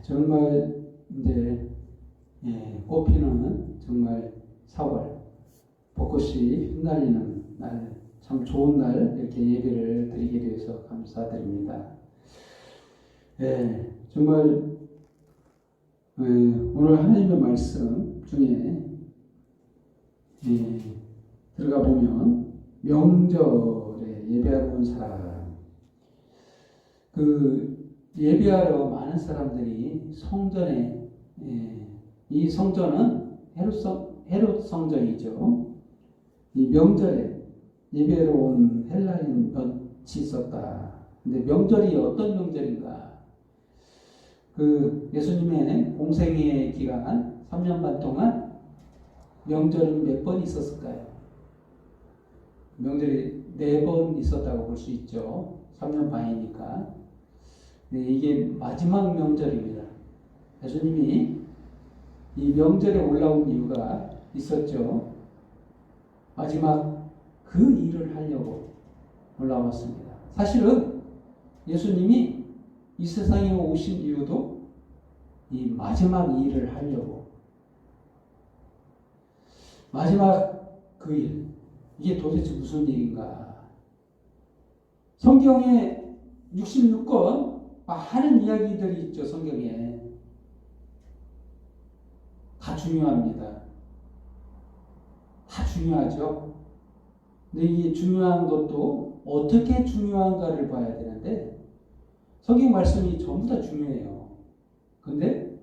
정말 이제 꽃피는 정말 4월 벚꽃이 흩날리는 날, 참 좋은 날 이렇게 예배를 드리게 되어서 감사드립니다. 정말 오늘 하나님의 말씀 중에 들어가 보면 명절에 예배하러 온 사람, 그 예배하러 많은 사람들이 성전에, 이 성전은 헤롯 성전이죠. 이 명절에 예배하러 온 헬라인 몇이 있었다. 근데 명절이 어떤 명절인가? 그 예수님의 공생의 기간 3년 반 동안 명절은 몇 번 있었을까요? 명절이 4번 있었다고 볼 수 있죠. 3년 반이니까. 이게 마지막 명절입니다. 예수님이 이 명절에 올라온 이유가 있었죠. 마지막 그 일을 하려고 올라왔습니다. 사실은 예수님이 이 세상에 오신 이유도 이 마지막 일을 하려고, 마지막 그 일, 이게 도대체 무슨 일인가? 성경에 66권 많은 이야기들이 있죠. 성경에 다 중요합니다. 다 중요하죠. 근데 이 중요한 것도 어떻게 중요한가를 봐야 되는데, 성경 말씀이 전부 다 중요해요. 근데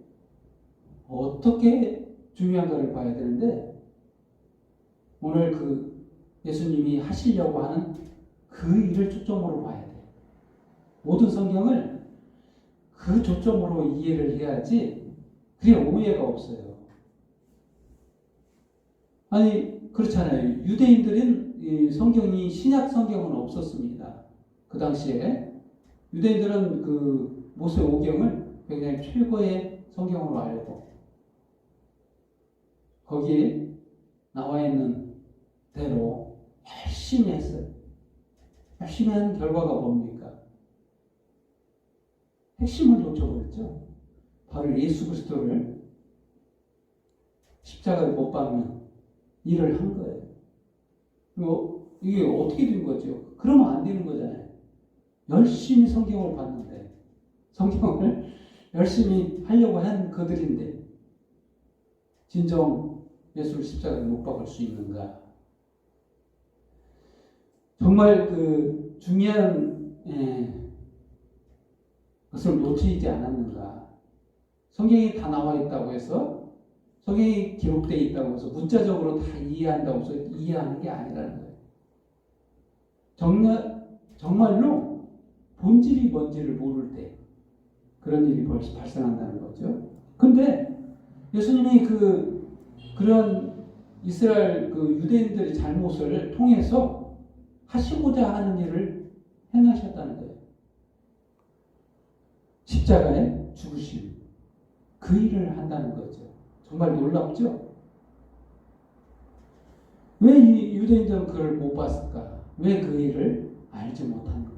어떻게 중요한가를 봐야 되는데, 오늘 그 예수님이 하시려고 하는 그 일을 초점으로 봐야 돼요. 모든 성경을 그 초점으로 이해를 해야지, 그게 오해가 없어요. 아니, 그렇잖아요. 유대인들은 이 성경이, 신약 성경은 없었습니다. 그 당시에 유대인들은 그 모세 오경을 굉장히 최고의 성경으로 알고, 거기에 나와 있는 대로 열심히 했어요. 열심히 한 결과가 뭡니까? 핵심을 놓쳐버렸죠. 바로 예수 그리스도를 십자가에 못 박는 일을 한 거예요. 이게 어떻게 된 거죠? 그러면 안 되는 거잖아요. 열심히 성경을 봤는데, 성경을 열심히 하려고 한 그들인데, 진정 예수를 십자가에 못 박을 수 있는가? 정말 그 중요한 것을 놓치지 않았는가? 성경이 다 나와 있다고 해서, 성경이 기록되어 있다고 해서 문자적으로 다 이해한다고 해서 이해하는 게 아니라는 거예요. 정말로 본질이 뭔지를 모를 때 그런 일이 벌써 발생한다는 거죠. 근데 예수님이 그런 이스라엘 그 유대인들의 잘못을 통해서 하시고자 하는 일을 행하셨다는 거예요. 십자가에 죽으심, 그 일을 한다는 거죠. 정말 놀랍죠? 왜 이 유대인들은 그걸 못 봤을까? 왜 그 일을 알지 못하는가?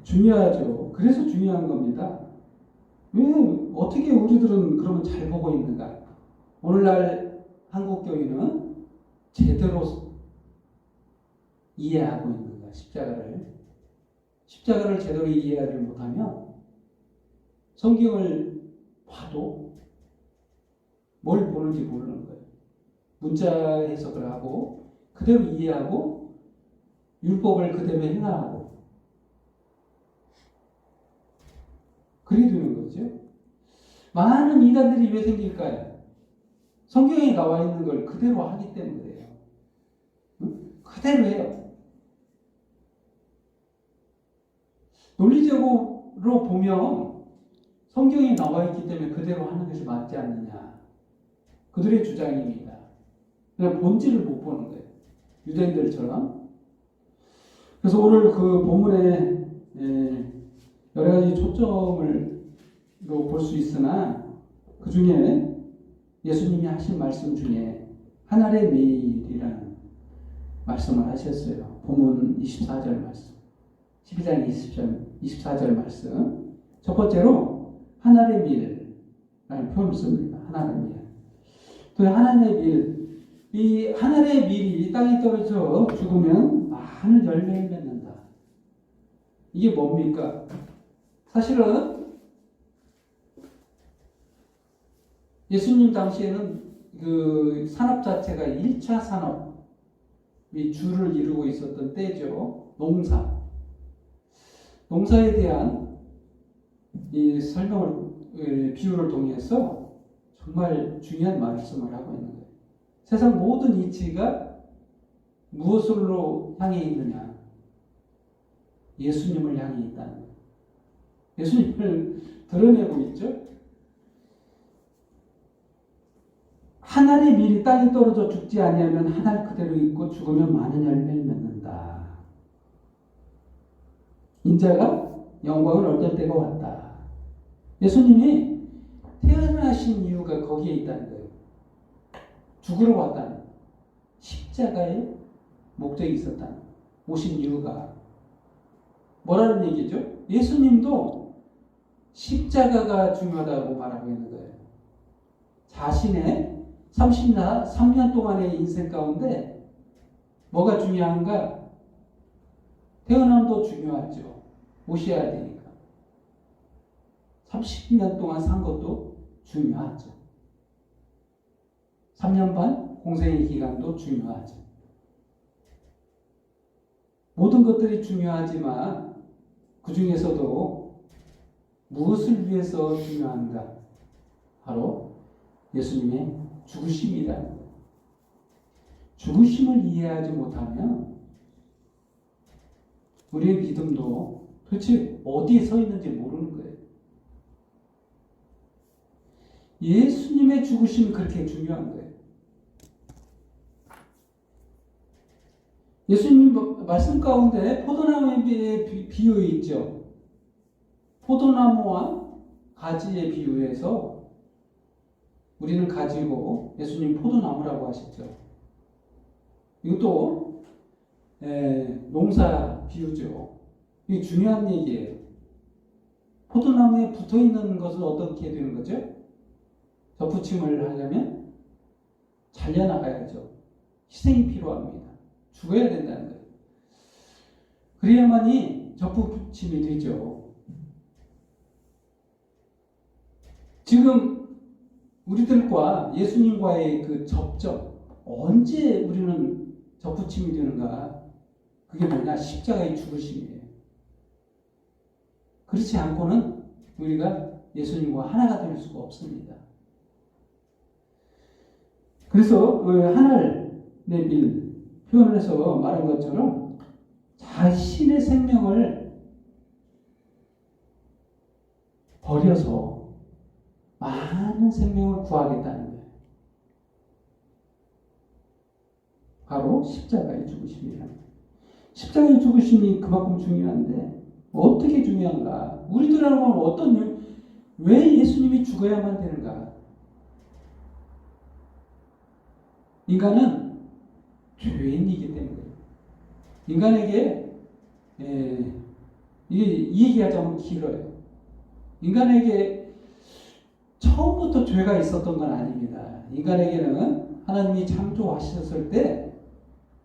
중요하죠. 그래서 중요한 겁니다. 왜, 어떻게 우리들은 그러면 잘 보고 있는가? 오늘날 한국교회는 제대로 이해하고 있는가? 십자가를 제대로 이해하지 못하면 성경을 봐도 뭘 보는지 모르는 거예요. 문자 해석을 하고 그대로 이해하고 율법을 그대로 행하고 그래 되는 거죠. 많은 이단들이 왜 생길까요? 성경에 나와 있는 걸 그대로 하기 때문에 그래요. 그대로 해요. 논리적으로 보면 성경에 나와 있기 때문에 그대로 하는 것이 맞지 않느냐. 그들의 주장입니다. 그냥 본질을 못 보는 거예요. 유대인들처럼. 그래서 오늘 그 본문에 여러 가지 초점을 볼 수 있으나 그 중에 예수님이 하신 말씀 중에 하늘의 매일이라는 말씀을 하셨어요. 본문 24절 말씀. 12장 24절 말씀. 첫 번째로 하늘의 밀이라는 표현을 씁니다. 하늘의 밀. 또 하늘의 밀, 이 하늘의 밀이 땅에 떨어져 죽으면 많은 열매를 맺는다. 이게 뭡니까? 사실은 예수님 당시에는 그 산업 자체가 1차 산업이 주를 이루고 있었던 때죠. 농사에 대한 이 설명을, 비유를 통해서 정말 중요한 말씀을 하고 있는 거예요. 세상 모든 이치가 무엇으로 향해 있느냐? 예수님을 향해 있다는 거예요. 예수님을 드러내고 있죠. 한 알의 밀이 땅에 떨어져 죽지 아니하면 한 알 그대로 있고 죽으면 많은 열매를 맺는다. 인자가 영광을 얻을 때가 왔다. 예수님이 태어나신 이유가 거기에 있다는 거예요. 죽으러 왔다는 거예요. 십자가의 목적이 있었다는 거예요. 오신 이유가 뭐라는 얘기죠? 예수님도 십자가가 중요하다고 말하고 있는 거예요. 자신의 33년 동안의 인생 가운데 뭐가 중요한가? 태어남도 중요하죠. 오셔야 되니까. 30년 동안 산 것도 중요하죠. 3년 반 공생의 기간도 중요하죠. 모든 것들이 중요하지만 그 중에서도 무엇을 위해서 중요한가? 바로 예수님의 죽으심이라는 거예요. 죽으심을 이해하지 못하면 우리의 믿음도 도대체 어디에 서 있는지 모르는 거예요. 예수님의 죽으심이 그렇게 중요한 거예요. 예수님 말씀 가운데 포도나무의 비유에 있죠. 포도나무와 가지의 비유에서 우리는 가지고 예수님 포도나무라고 하셨죠. 이것도 농사 비유죠. 이게 중요한 얘기예요. 포도나무에 붙어있는 것은 어떻게 되는 거죠? 접붙임을 하려면 잘려나가야죠. 희생이 필요합니다. 죽어야 된다는 거예요. 그래야만이 접붙임이 되죠. 지금 우리들과 예수님과의 그 접점, 언제 우리는 접붙임이 되는가? 그게 뭐냐? 십자가의 죽으심이에요. 그렇지 않고는 우리가 예수님과 하나가 될 수가 없습니다. 그래서 하늘의 밀 표현을 해서 말한 것처럼 자신의 생명을 버려서 많은 생명을 구하겠다는 거예요. 바로 십자가의 죽으심이라는 거예요. 십자가의 죽으심이 그만큼 중요한데 어떻게 중요한가? 우리들하고는 왜 예수님이 죽어야만 되는가? 인간은 죄인이기 때문에 인간에게 이 얘기하자면 길어요. 인간에게 처음부터 죄가 있었던 건 아닙니다. 인간에게는 하나님이 창조하셨을 때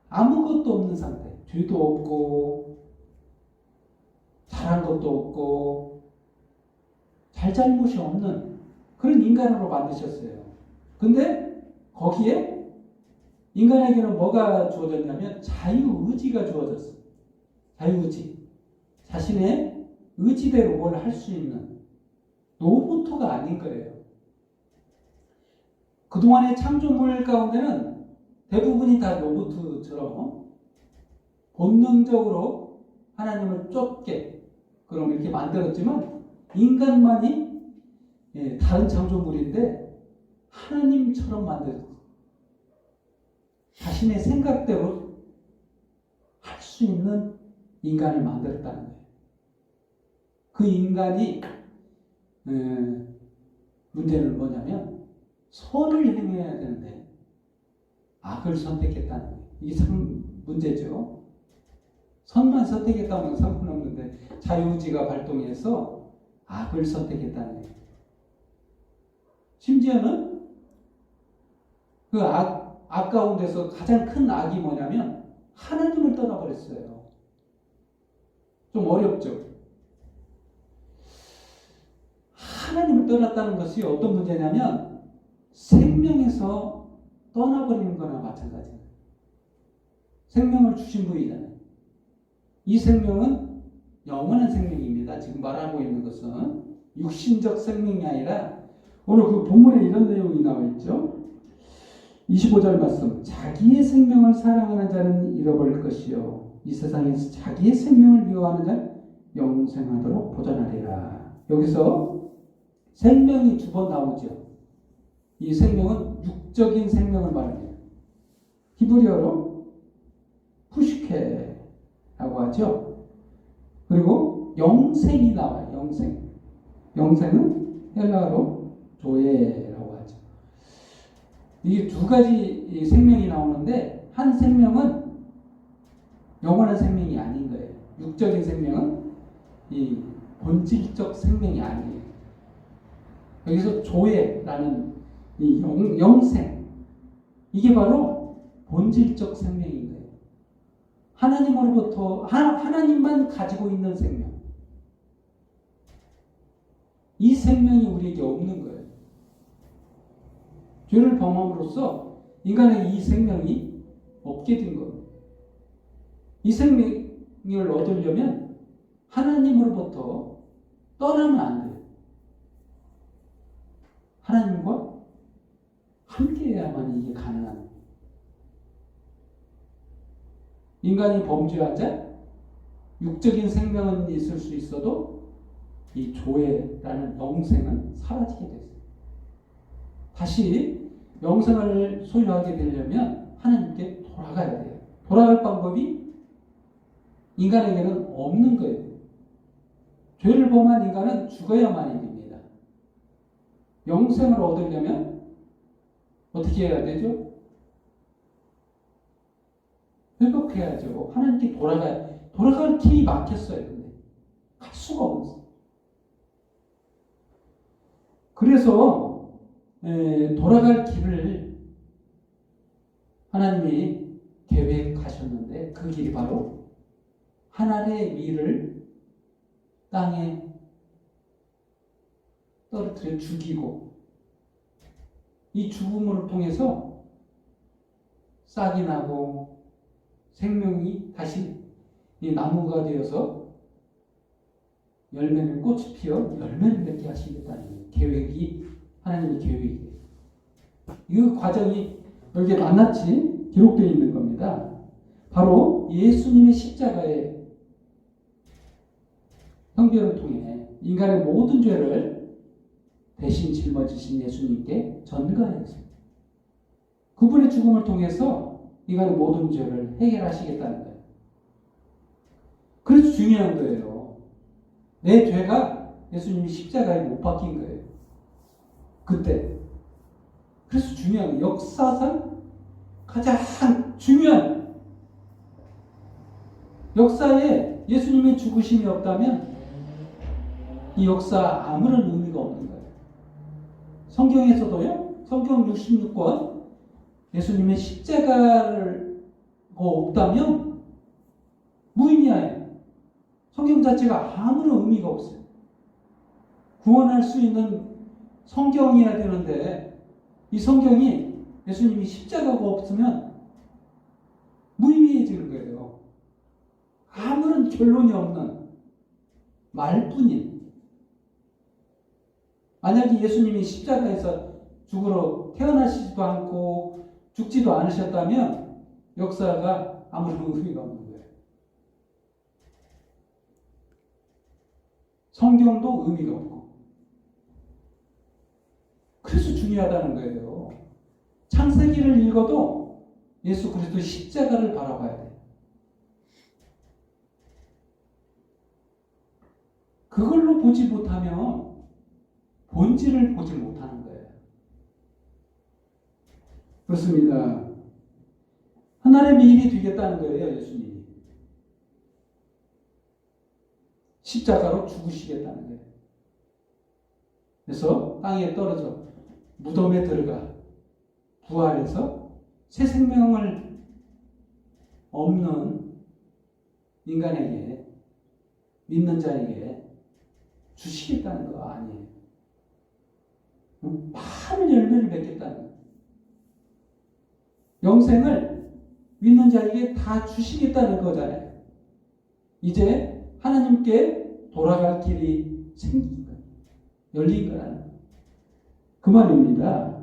아무것도 없는 상태, 죄도 없고 잘한 것도 없고 잘잘못이 없는 그런 인간으로 만드셨어요. 근데 거기에 인간에게는 뭐가 주어졌냐면 자유의지가 주어졌어요. 자유의지. 자신의 의지대로 뭘 할 수 있는 로봇가 아닌 거예요. 그동안의 창조물 가운데는 대부분이 다 로봇처럼 본능적으로 하나님을 쫓게 그럼 이렇게 만들었지만 인간만이 다른 창조물인데 하나님처럼 만들었어요. 자신의 생각대로 할 수 있는 인간을 만들었다는 거예요. 그 인간이 문제는 뭐냐면 선을 행해야 되는데 악을 선택했다는 거예요. 이게 참 문제죠. 선만 선택했다면 상관없는데 자유의지가 발동해서 악을 선택했다는 거예요. 심지어는 그 악 가운데서 가장 큰 악이 뭐냐면 하나님을 떠나버렸어요. 좀 어렵죠? 하나님을 떠났다는 것이 어떤 문제냐면 생명에서 떠나버리는 거나 마찬가지예요. 생명을 주신 분이잖아요. 이 생명은 영원한 생명입니다. 지금 말하고 있는 것은 육신적 생명이 아니라 오늘 그 본문에 이런 내용이 나와 있죠. 25절 말씀. 자기의 생명을 사랑하는 자는 잃어버릴 것이요 이 세상에서 자기의 생명을 미워하는 자는 영생하도록 보존하리라. 여기서 생명이 두 번 나오죠. 이 생명은 육적인 생명을 말합니다. 히브리어로 푸시케라고 하죠. 그리고 영생이 나와요. 영생. 영생은 헬라어로 조에라고 하죠. 이게 두 가지 생명이 나오는데 한 생명은 영원한 생명이 아닌 거예요. 육적인 생명은 이 본질적 생명이 아니에요. 여기서 조에라는 이 영생, 이게 바로 본질적 생명인 거예요. 하나님으로부터 하나님만 가지고 있는 생명. 이 생명이 우리에게 없는 거예요. 죄를 범함으로써 인간의 이 생명이 없게 된 거예요. 이 생명을 얻으려면 하나님으로부터 떠나면 안 돼요. 하나님과 함께해야만 이게 가능한 거예요. 인간이 범죄하자 육적인 생명은 있을 수 있어도 이 조회라는 영생은 사라지게 됐어요. 다시 영생을 소유하게 되려면 하나님께 돌아가야 돼요. 돌아갈 방법이 인간에게는 없는 거예요. 죄를 범한 인간은 죽어야만이 됩니다. 영생을 얻으려면 어떻게 해야 되죠? 회복해야죠. 하나님께 돌아갈 길이 막혔어요. 근데 갈 수가 없어요. 그래서 돌아갈 길을 하나님이 계획하셨는데 그 길이 바로 하나님의 밀을 땅에 떨어뜨려 죽이고 이 죽음을 통해서 싹이 나고 생명이 다시 이 나무가 되어서 열매를 꽃이 피어 열매를 맺게 하시겠다는 계획이 하나님의 계획이에요. 이 과정이 여기에 낱낱이 기록되어 있는 겁니다. 바로 예수님의 십자가의 형벌을 통해 인간의 모든 죄를 대신 짊어지신 예수님께 전가했습니다. 그분의 죽음을 통해서 인간의 모든 죄를 해결하시겠다는 거예요. 그래서 중요한 거예요. 내 죄가 예수님이 십자가에 못 박힌 거예요. 그때. 그래서 중요한 거예요. 역사상 가장 중요한, 역사에 예수님의 죽으심이 없다면 이 역사 아무런 의미가 없는 거예요. 성경에서도요, 성경 66권 예수님의 십자가를 없다면 무의미해요. 성경 자체가 아무런 의미가 없어요. 구원할 수 있는 성경이어야 되는데 이 성경이 예수님이 십자가가 없으면 무의미해지는 거예요. 아무런 결론이 없는 말뿐인. 만약에 예수님이 십자가에서 죽으러 태어나시지도 않고 죽지도 않으셨다면 역사가 아무런 의미가 없는 거예요. 성경도 의미가 없고. 그래서 중요하다는 거예요. 창세기를 읽어도 예수 그리스도 십자가를 바라봐야 돼요. 그걸로 보지 못하면 본질을 보지 못하는 거예요. 그렇습니다. 하나님의 일이 되겠다는 거예요, 예수님이. 십자가로 죽으시겠다는 거예요. 그래서 땅에 떨어져 무덤에 들어가 부활해서 새 생명을 없는 인간에게, 믿는 자에게 주시겠다는 거 아니에요. 많은 열매를 맺겠다는 거예요. 영생을 믿는 자에게 다 주시겠다는 거잖아요. 이제 하나님께 돌아갈 길이 생긴 거예요. 열린 거라는 그 말입니다.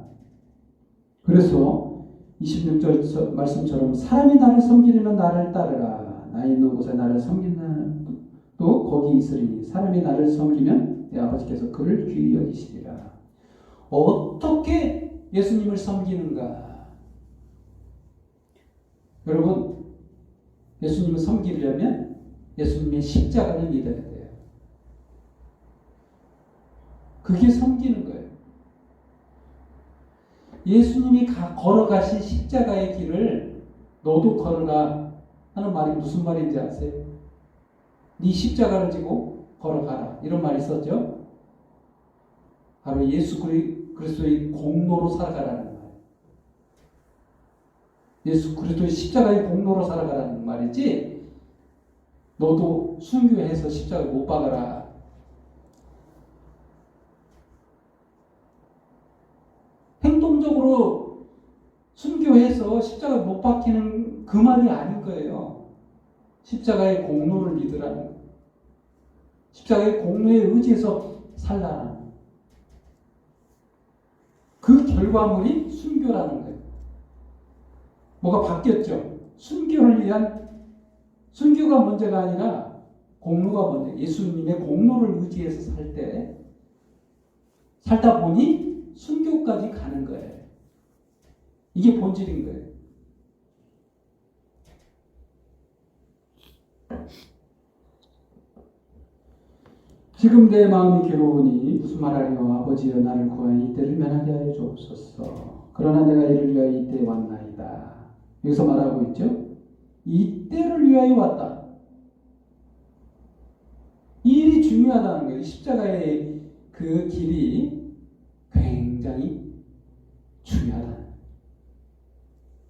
그래서 26절 말씀처럼 사람이 나를 섬기려면 나를 따르라. 나 있는 곳에 나를 섬기는 또 거기 있으리니 사람이 나를 섬기면 내 아버지께서 그를 귀히 여기시리라. 어떻게 예수님을 섬기는가? 여러분, 예수님을 섬기려면 예수님의 십자가를 믿어야 돼요. 그게 섬기는 거예요. 예수님이 걸어가신 십자가의 길을 너도 걸어가 하는 말이 무슨 말인지 아세요? 네 십자가를 지고 걸어가라, 이런 말이 있었죠. 바로 예수 그리스도의 공로로 살아가라는 거예요. 예수 그리스도의 십자가의 공로로 살아가라는 말이지, 너도 순교해서 십자가 못 박아라. 행동적으로 순교해서 십자가 못 박히는 그 말이 아닌 거예요. 십자가의 공로를 믿으라는 거예요. 십자가의 공로에 의지해서 살라는 거예요. 그 결과물이 순교라는 거예요. 뭐가 바뀌었죠? 순교가 문제가 아니라 공로가 문제. 예수님의 공로를 의지해서 살다 보니 순교까지 가는 거예요. 이게 본질인 거예요. 지금 내 마음이 괴로우니 무슨 말하리요. 아버지여 나를 구하여 이때를 면하게 하여 주옵소서. 그러나 내가 이를 위하여 이때에 왔나이다. 여기서 말하고 있죠. 이때를 위하여 왔다. 이 일이 중요하다는 거예요. 십자가의 그 길이 굉장히 중요하다는 거예요.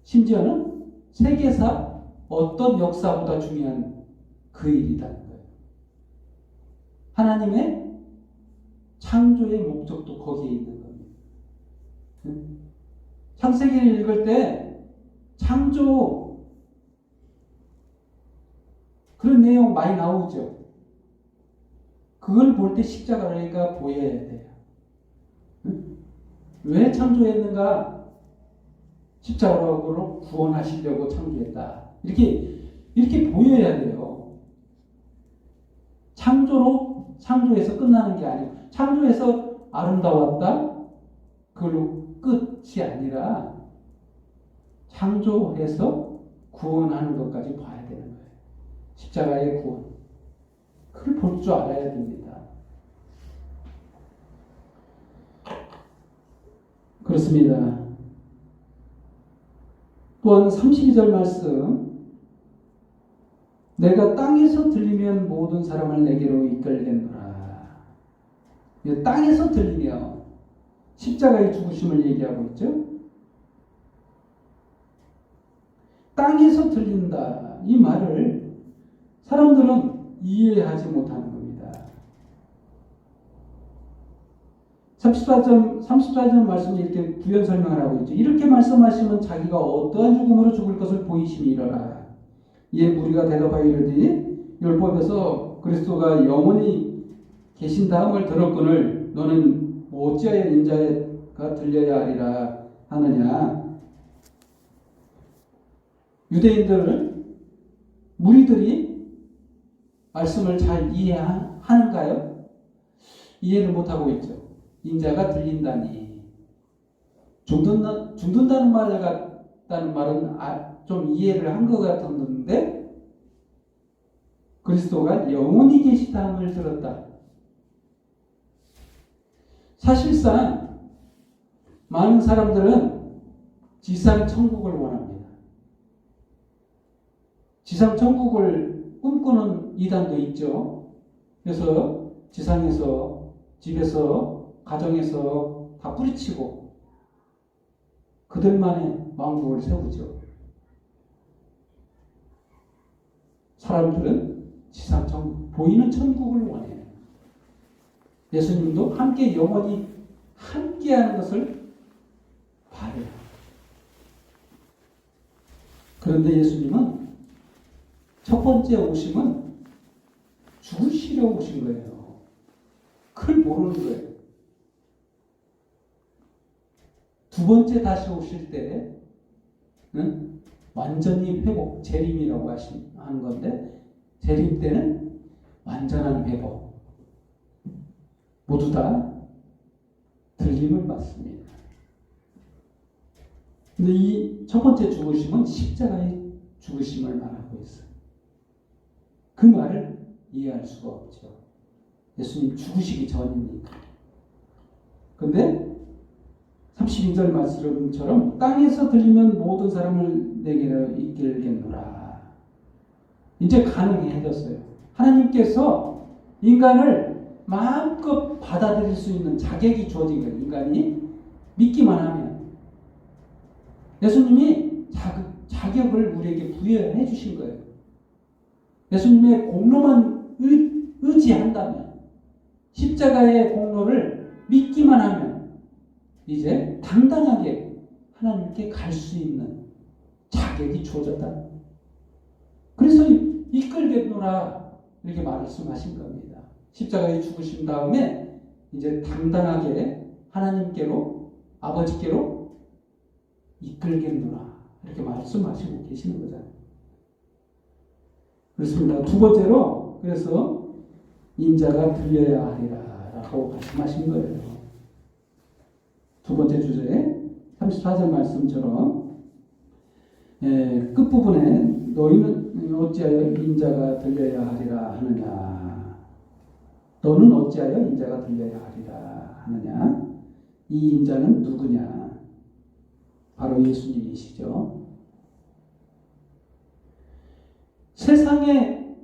심지어는 세계사 어떤 역사보다 중요한 그 일이라는 거예요. 하나님의 창조의 목적도 거기에 있는 겁니다. 창세기를 읽을 때 창조 그런 내용 많이 나오죠. 그걸 볼 때 십자가가 보여야 돼요. 왜 창조했는가? 십자가로 구원하시려고 창조했다. 이렇게 보여야 돼요. 창조해서 끝나는 게 아니고, 창조해서 아름다웠다? 그걸로 끝이 아니라, 창조해서 구원하는 것까지 봐야 되는 거예요. 십자가의 구원. 그걸 볼 줄 알아야 됩니다. 그렇습니다. 또한 32절 말씀, 내가 땅에서 들리면 모든 사람을 내게로 이끌겠노라. 땅에서 들리며 십자가의 죽으심을 얘기하고 있죠. 땅에서 들린다. 이 말을 사람들은 이해하지 못하는 겁니다. 34절 말씀이 이렇게 부연 설명을 하고 있죠. 이렇게 말씀하시면 자기가 어떠한 죽음으로 죽을 것을 보이심이로라. 이에 무리가 대답하여 이르되 율법에서 그리스도가 영원히 계신 다음을 들었거늘 너는 어찌하여 인자가 들려야 하리라 하느냐. 무리들이 말씀을 잘 이해하는가요? 이해를 못하고 있죠. 인자가 들린다니. 죽는다는 말 같다는 말은 좀 이해를 한 것 같았는데, 그리스도가 영원히 계시다함을 들었다. 사실상 많은 사람들은 지상 천국을 원합니다. 지상 천국을 꿈꾸는 이단도 있죠. 그래서 지상에서, 집에서, 가정에서 다 뿌리치고 그들만의 왕국을 세우죠. 사람들은 지상 천국, 보이는 천국을 원해요. 예수님도 함께 영원히 함께하는 것을 바래요. 그런데 예수님은 첫 번째 오심은 죽으시려 오신 거예요. 그걸 모르는 거예요. 두 번째 다시 오실 때 완전히 회복, 재림이라고 하는 건데, 재림 때는 완전한 회복, 모두 다 들림을 받습니다. 근데 이 첫 번째 죽으심은 십자가의 죽으심을 말하고 있어요. 그 말을 이해할 수가 없죠. 예수님 죽으시기 전이니까. 근데 32절 말씀처럼 땅에서 들리면 모든 사람을 내게로 이끌겠노라. 이제 가능해졌어요. 하나님께서 인간을 마음껏 받아들일 수 있는 자격이 주어진 거예요. 인간이 믿기만 하면. 예수님이 자격을 우리에게 부여해 주신 거예요. 예수님의 공로만 의지한다면, 십자가의 공로를 믿기만 하면 이제 당당하게 하나님께 갈 수 있는 자격이 주어졌다. 그래서 이끌겠노라 이렇게 말씀하신 겁니다. 십자가에 죽으신 다음에 이제 당당하게 하나님께로, 아버지께로 이끌겠노라 이렇게 말씀하시고 계시는 거잖아요. 그렇습니다. 두 번째로, 그래서 인자가 들려야 하리라 라고 말씀하신 거예요. 두 번째 주제에 34절 말씀처럼 끝부분에 너희는 어찌하여 인자가 들려야 하리라 하느냐, 너는 어찌하여 인자가 들려야 하리라 하느냐. 이 인자는 누구냐? 바로 예수님이시죠. 세상에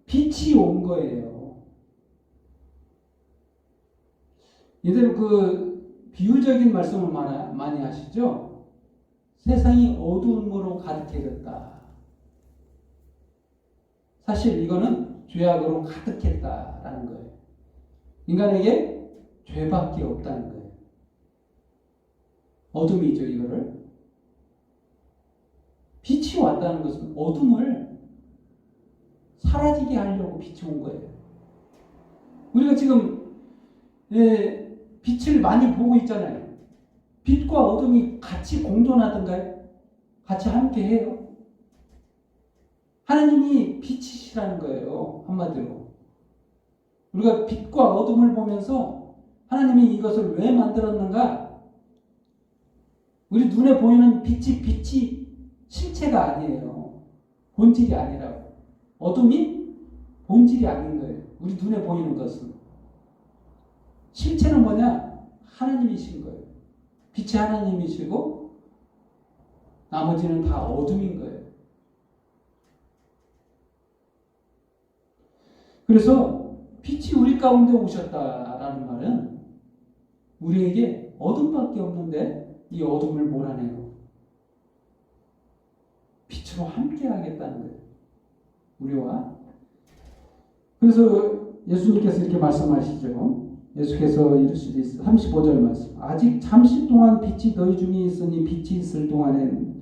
빛이 온 거예요. 이대로 그 비유적인 말씀을 많이 하시죠. 세상이 어두움으로 가득해졌다. 사실 이거는 죄악으로 가득했다라는 거예요. 인간에게 죄밖에 없다는 거예요. 어둠이죠, 이거를. 빛이 왔다는 것은 어둠을 사라지게 하려고 빛이 온 거예요. 우리가 지금 빛을 많이 보고 있잖아요. 빛과 어둠이 같이 공존하던가요? 같이 함께 해요. 하나님이 빛이시라는 거예요, 한마디로. 우리가 빛과 어둠을 보면서 하나님이 이것을 왜 만들었는가? 우리 눈에 보이는 빛이 실체가 아니에요. 본질이 아니라고. 어둠이 본질이 아닌 거예요. 우리 눈에 보이는 것은. 실체는 뭐냐? 하나님이신 거예요. 빛이 하나님이시고 나머지는 다 어둠인 거예요. 그래서 빛이 우리 가운데 오셨다라는 말은 우리에게 어둠밖에 없는데 이 어둠을 몰아내고 빛으로 함께 하겠다는 거예요. 우리와. 그래서 예수님께서 이렇게 말씀하시죠. 예수께서 이르시되 35절 말씀. 아직 잠시 동안 빛이 너희 중에 있으니 빛이 있을 동안에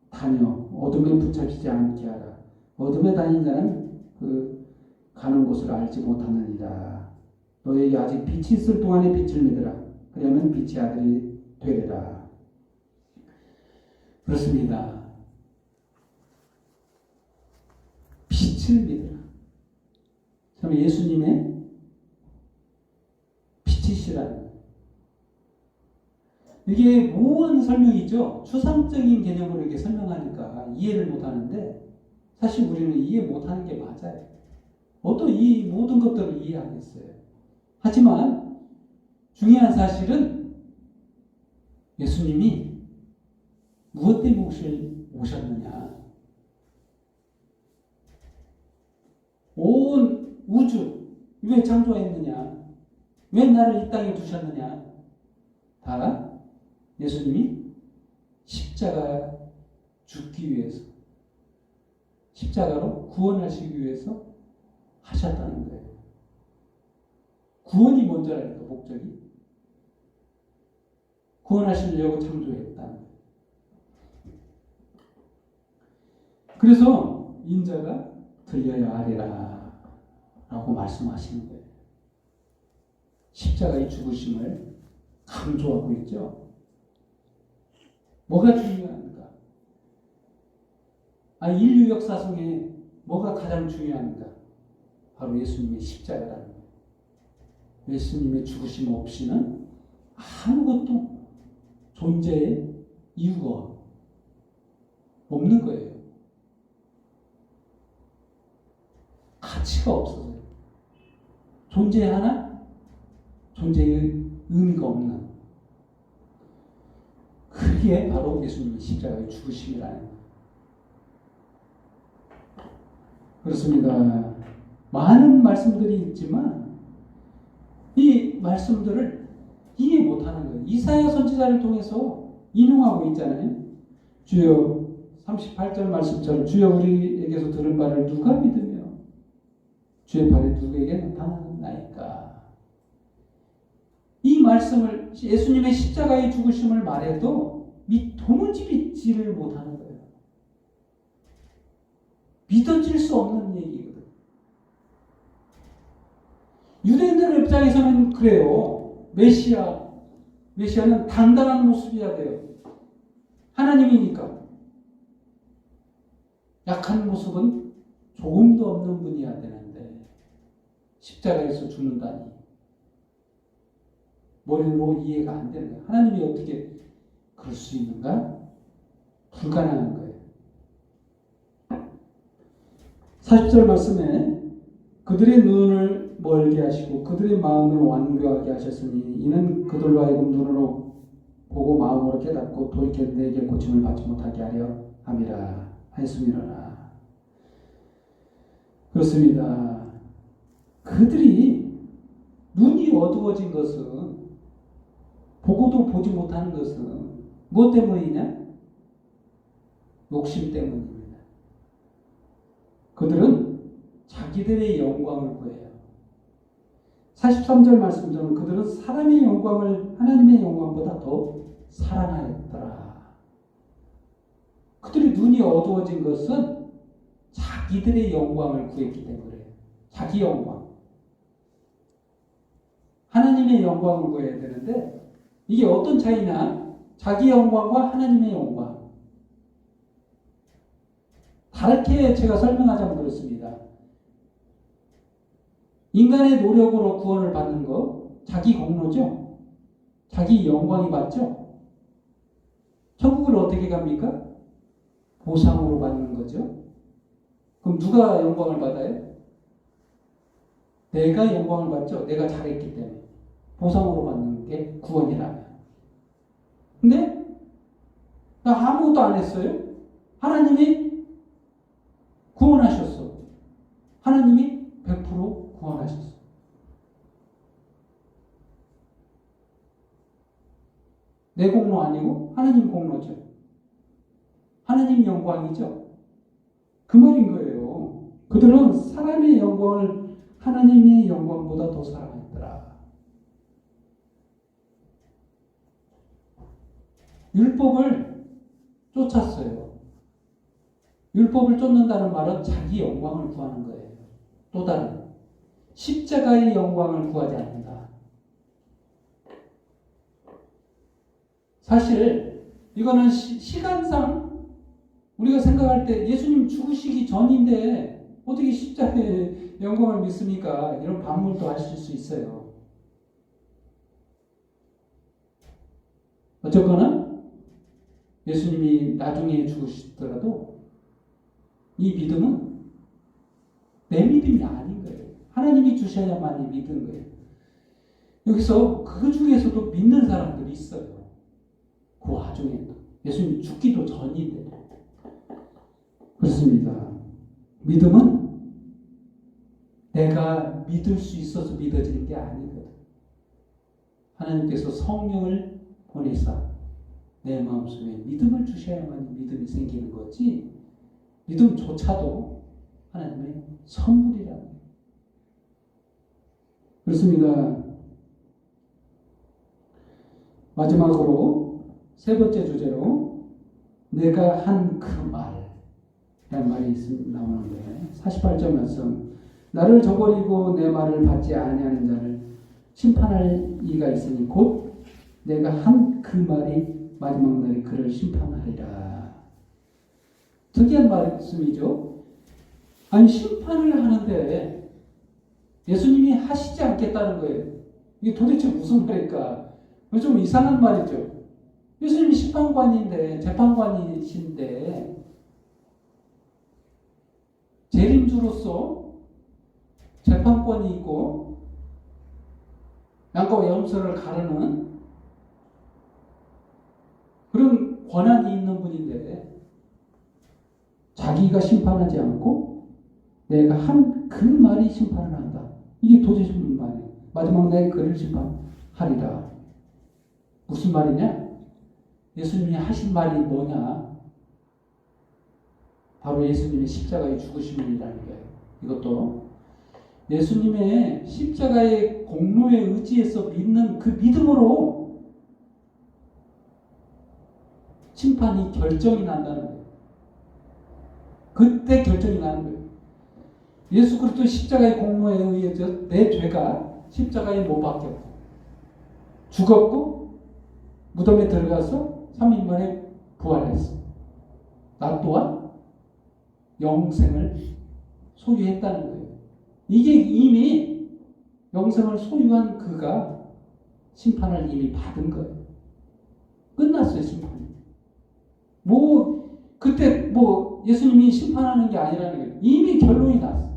다녀 어둠에 붙잡히지 않게 하라. 어둠에 다니는 자는 그 가는 곳을 알지 못하느니라. 너에게 아직 빛이 있을 동안에 빛을 믿으라. 그러면 빛의 아들이 되리라. 그렇습니다. 빛을 믿으라. 참 예수님의 빛이시라는, 이게 모호한 설명이죠. 추상적인 개념으로 이렇게 설명하니까 이해를 못하는데 사실 우리는 이해 못하는 게 맞아요. 어떤 이 모든 것들을 이해하겠어요. 하지만 중요한 사실은 예수님이 무엇 때문에 오셨느냐. 온 우주, 왜 창조했느냐? 왜 나를 이 땅에 두셨느냐? 다 예수님이 십자가 죽기 위해서, 십자가로 구원하시기 위해서 하셨다는 거예요. 구원이 먼저라니까, 목적이. 구원하시려고 창조했다는 거예요. 그래서 인자가 들려야 하리라 라고 말씀하시는 거예요. 십자가의 죽으심을 강조하고 있죠. 뭐가 중요한가? 인류 역사 속에 뭐가 가장 중요한가? 바로 예수님의 십자가라는 거예요. 예수님의 죽으심 없이는 아무것도 존재의 이유가 없는 거예요. 가치가 없어서요. 존재하나 존재의 의미가 없는, 그게 바로 예수님의 십자가의 죽으심이라는 거예요. 그렇습니다. 많은 말씀들이 있지만 이 말씀들을 이해 못하는 거예요. 이사야 선지자를 통해서 인용하고 있잖아요. 주여, 38절 말씀처럼 주여 우리에게서 들은 바를 누가 믿으며 주의 발에 누구에게 나타나나이까. 이 말씀을, 예수님의 십자가의 죽으심을 말해도 도무지 믿지를 못하는 거예요. 믿어질 수 없는 얘기거든. 유대인들 입장에서는 그래요. 메시아는 당당한 모습이어야 돼요. 하나님이니까. 약한 모습은 조금도 없는 분이어야 되는데 십자가에서 죽는다니 머리로 이해가 안 되는 거예요. 하나님이 어떻게 그럴 수 있는가? 불가능한 거예요. 40절 말씀에 그들의 눈을 멀게 하시고 그들의 마음을 완고하게 하셨으니 이는 그들로 하여금 눈으로 보고 마음으로 깨닫고 돌이켜 내게 고침을 받지 못하게 하려 함이라 하였음이라. 그렇습니다. 그들이 눈이 어두워진 것은, 보고도 보지 못하는 것은 무엇 때문이냐? 욕심 때문입니다. 그들은 자기들의 영광을 구해요. 43절 말씀처럼 그들은 사람의 영광을 하나님의 영광보다 더 사랑하였더라. 그들의 눈이 어두워진 것은 자기들의 영광을 구했기 때문에, 자기 영광. 하나님의 영광을 구해야 되는데 이게 어떤 차이냐? 자기 영광과 하나님의 영광. 다르게 제가 설명하자면 그렇습니다. 인간의 노력으로 구원을 받는 거, 자기 공로죠. 자기 영광이 받죠. 천국을 어떻게 갑니까? 보상으로 받는 거죠. 그럼 누가 영광을 받아요? 내가 영광을 받죠. 내가 잘했기 때문에. 보상으로 받는 게 구원이라면. 근데 나 아무것도 안 했어요. 하나님이 구원하셨어. 하나님이 100% 구원하셨어. 내 공로 아니고 하나님 공로죠. 하나님 영광이죠. 그 말인 거예요. 그들은 사람의 영광을 하나님의 영광보다 더 사랑했더라. 율법을 쫓았어요. 율법을 쫓는다는 말은 자기 영광을 구하는 거예요. 또 다른 십자가의 영광을 구하지 않는다. 사실 이거는 시간상 우리가 생각할 때 예수님 죽으시기 전인데 어떻게 십자가의 영광을 믿습니까? 이런 반문도 하실 수 있어요. 어쨌거나 예수님이 나중에 죽으시더라도 이 믿음은 내 믿음이 아닌 거예요. 하나님이 주셔야만이 믿은 거예요. 여기서 그 중에서도 믿는 사람들이 있어요. 그 와중에도. 예수님 죽기도 전인데. 그렇습니다. 믿음은 내가 믿을 수 있어서 믿어지는 게 아니거든. 하나님께서 성령을 보내사 내 마음속에 믿음을 주셔야만 믿음이 생기는 거지, 믿음조차도 하나님의 선물이라는 거예요. 그렇습니다. 마지막으로 세 번째 주제로 내가 한 그 말이라는 말이 나오는데 48절 말씀, 나를 저버리고 내 말을 받지 아니하는 자를 심판할 이가 있으니 곧 내가 한 그 말이 마지막 날에 그를 심판하리라. 특이한 말씀이죠. 아니, 심판을 하는데 예수님이 하시지 않겠다는 거예요. 이게 도대체 무슨 말일까? 좀 이상한 말이죠. 예수님이 심판관인데, 재판관이신데, 재림주로서 재판권이 있고 양과 염소를 가르는 그런 권한이 있는 분인데 자기가 심판하지 않고 내가 한 그 말이 심판을 한다. 이게 도대체 무슨 말이에요? 마지막 날에 그를 심판하리라. 무슨 말이냐? 예수님이 하신 말이 뭐냐? 바로 예수님의 십자가의 죽으심이라는 거예요. 이것도 예수님의 십자가의 공로에 의지해서 믿는 그 믿음으로 심판이 결정이 난다는 거예요. 그때 결정이 나는 거예요. 예수 그리스도 십자가의 공로에 의해서 내 죄가 십자가에 못 박혔고 죽었고 무덤에 들어가서 3일 만에 부활했어. 나 또한 영생을 소유했다는 거예요. 이게 이미 영생을 소유한 그가 심판을 이미 받은 거예요. 끝났어요, 심판이. 그때 예수님이 심판하는 게 아니라는 거예요. 이미 결론이 났어.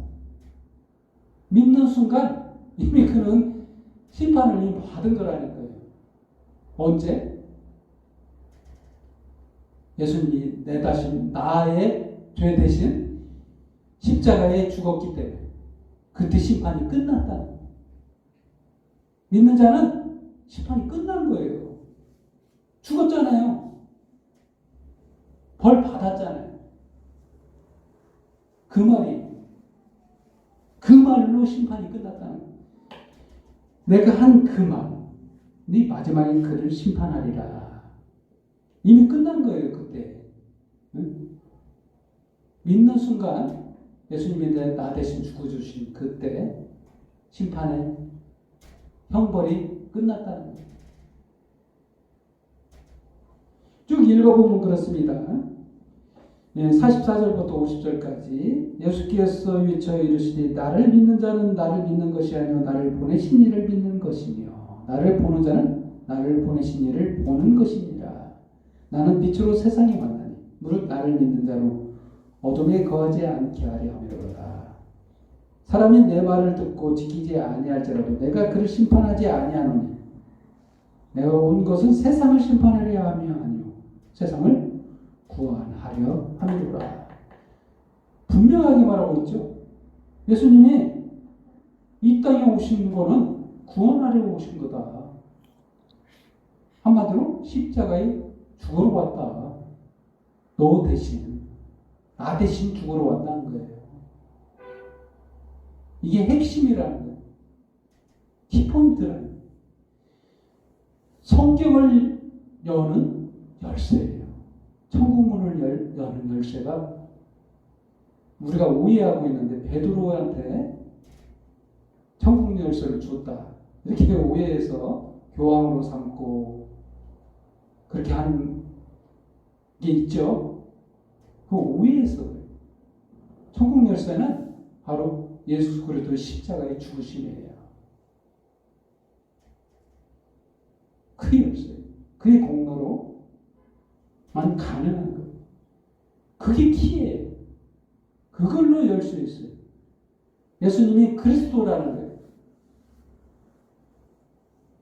믿는 순간 이미 그는 심판을 이미 받은 거라는 거예요. 언제? 예수님이 나의 죄 대신 십자가에 죽었기 때문에 그때 심판이 끝났다. 믿는 자는 심판이 끝난 거예요. 죽었잖아요. 벌 받았잖아요. 그 말로 심판이 끝났다는 거예요. 내가 한 그 말이 마지막에 그를 심판하리라. 이미 끝난 거예요, 그때. 응? 믿는 순간 예수님이 나 대신 죽어주신 그때 심판의 형벌이 끝났다는 거예요. 쭉 읽어보면 그렇습니다. 44절부터 50절까지 예수께서 외쳐 이르시되 나를 믿는 자는 나를 믿는 것이 아니요 나를 보내신 이를 믿는 것이며 나를 보는 자는 나를 보내신 이를 보는 것이니라. 나는 빛으로 세상에 왔나니 무릇 나를 믿는 자로 어둠에 거하지 않게 하려 함이로라. 사람이 내 말을 듣고 지키지 아니할지라도 내가 그를 심판하지 아니하노니 내가 온 것은 세상을 심판하려 하며 아니요 세상을 구원하려 함이로라. 분명하게 말하고 있죠. 예수님이 이 땅에 오신 거는 구원하려 오신 거다. 한마디로 십자가에 죽으러 왔다. 너 대신, 나 대신 죽으러 왔다는 거예요. 이게 핵심이라는 거예요. 키포인트라는 거예요. 성경을 여는 열쇠예요. 천국문을 여는 열쇠가 우리가 오해하고 있는데 베드로한테 천국 열쇠를 줬다. 이렇게 오해해서 교황으로 삼고 그렇게 하는 게 있죠. 그 오해해서 그래요. 천국 열쇠는 바로 예수 그리스도의 십자가의 죽으심이에요. 그 열쇠, 그의 공로로만 가능한 거예요. 그게 키예요. 그걸로 열 수 있어요. 예수님이 그리스도라는 거예요.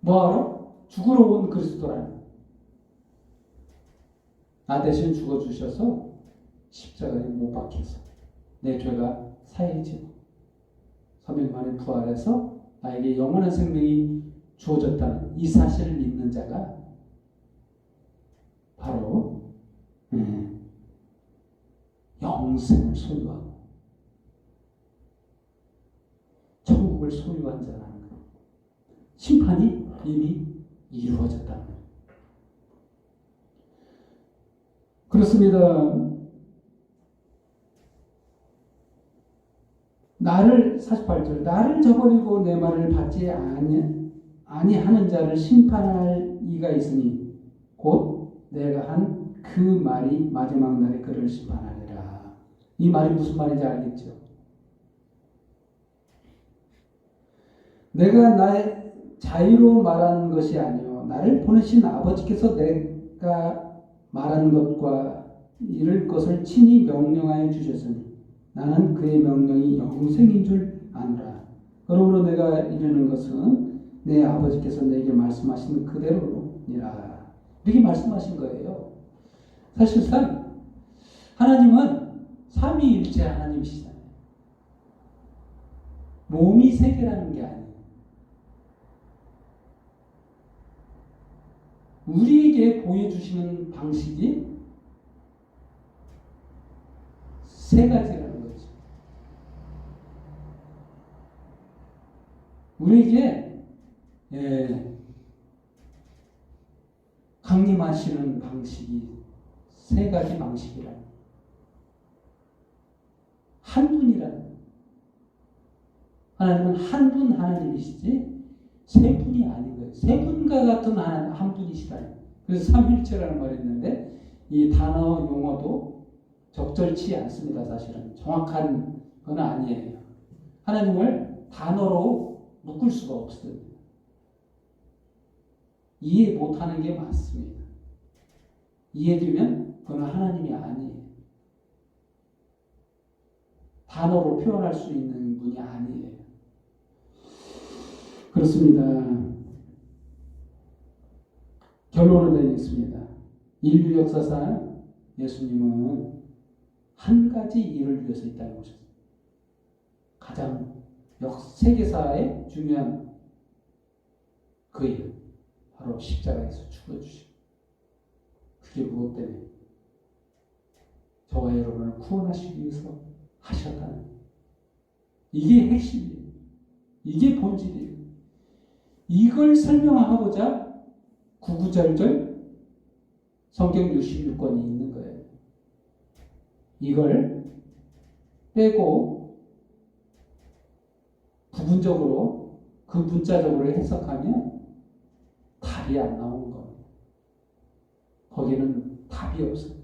뭐하러? 죽으러 온 그리스도라는 거예요. 나 대신 죽어주셔서 십자가에 못 박혀서 내 죄가 사해지고 3일 만에 부활해서 나에게 영원한 생명이 주어졌다는 이 사실을 믿는 자가 바로 영생을 소유하고 천국을 소유한 자라는 거예요. 심판이 이미 이루어졌다는 거예요. 그렇습니다. 나를 48절 나를 저버리고 내 말을 받지 아니하는 자를 심판할 이가 있으니 곧 내가 한 그 말이 마지막 날에 그를 심판하리라. 이 말이 무슨 말인지 알겠죠? 내가 나의 자유로 말한 것이 아니요 나를 보내신 아버지께서 내가 말한 것과 이를 것을 친히 명령하여 주셨으니 나는 그의 명령이 영생인 줄 아노라. 그러므로 내가 이르는 것은 내 아버지께서 내게 말씀하신 그대로니라. 이렇게 말씀하신 거예요. 사실상 하나님은 삼위일체 하나님이시잖아요. 몸이 세 개라는 게 아니에요. 우리에게 보여주시는 방식이 세 가지라는 거죠. 우리에게 강림하시는 방식이 세 가지 방식이라. 한 분이라는. 하나님은 한 분 하나님이시지 세 분이 아닌 거예요. 세 분과 같은 한 분이시다. 그래서 삼일체라는 말이 있는데 이 단어 용어도 적절치 않습니다. 사실은 정확한 건 아니에요. 하나님을 단어로 묶을 수가 없어요. 이해 못하는 게 맞습니다. 이해되면 그건 하나님이 아니에요. 단어로 표현할 수 있는 분이 아니에요. 그렇습니다. 결론은 되겠습니다. 인류 역사상 예수님은 한 가지 일을 위해서 이 땅에 오셨어요. 가장 세계사의 중요한 그 일, 바로 십자가에서 죽어주시고 그게 무엇 때문에? 저와 여러분을 구원하시기 위해서 하셨다는 이게 핵심이에요. 이게 본질이에요. 이걸 설명하고자 구구절절 성경 66권이 있는 거예요. 이걸 빼고 부분적으로 그 문자적으로 해석하면 답이 안 나오는 겁니다. 거기는 답이 없어요.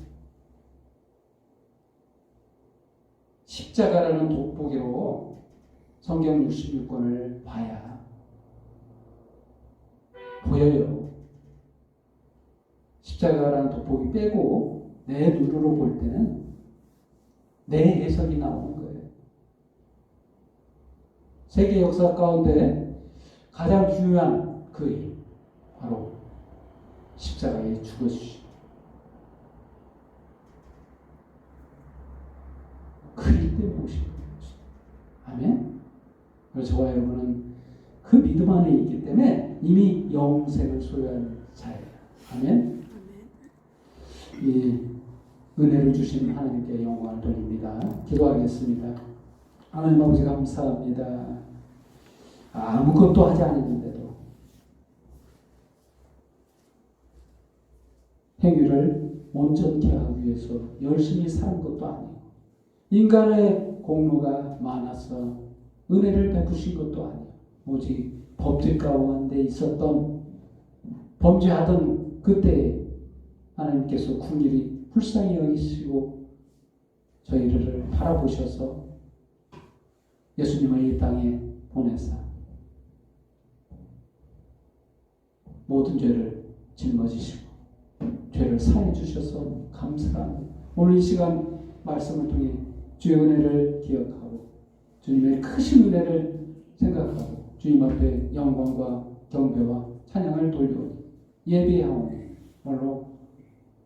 십자가라는 돋보기로 성경 66권을 봐야 보여요. 십자가라는 돋보기 빼고 내 눈으로 볼 때는 내 해석이 나오는 거예요. 세계 역사 가운데 가장 중요한 그 일, 바로 십자가에 죽어주신 그 일 때문에 오신 거예요. 아멘? 그래서 저와 여러분은 그 믿음 안에 있기 때문에 이미 영생을 소유한 자예요. 아멘? 이 은혜를 주신 하나님께 영광을 돌립니다. 기도하겠습니다. 하나님 아버지 감사합니다. 아무것도 하지 않았는데도 행위를 온전케 하기 위해서 열심히 사는 것도 아니고 인간의 공로가 많아서 은혜를 베푸신 것도 아니고 오직 법칙 가운데 있었던 범죄하던 그때 하나님께서 궁일이 불쌍히 여기시고 저희를 바라보셔서 예수님을 이 땅에 보내사 모든 죄를 짊어지시고 죄를 사해 주셔서 감사합니다. 오늘 이 시간 말씀을 통해 주의 은혜를 기억하고 주님의 크신 은혜를 생각하고 주님 앞에 영광과 경배와 찬양을 돌려오니 예배하오니 홀로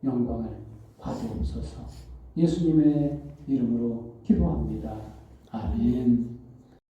영광을 받으옵소서. 예수님의 이름으로 기도합니다. 아멘.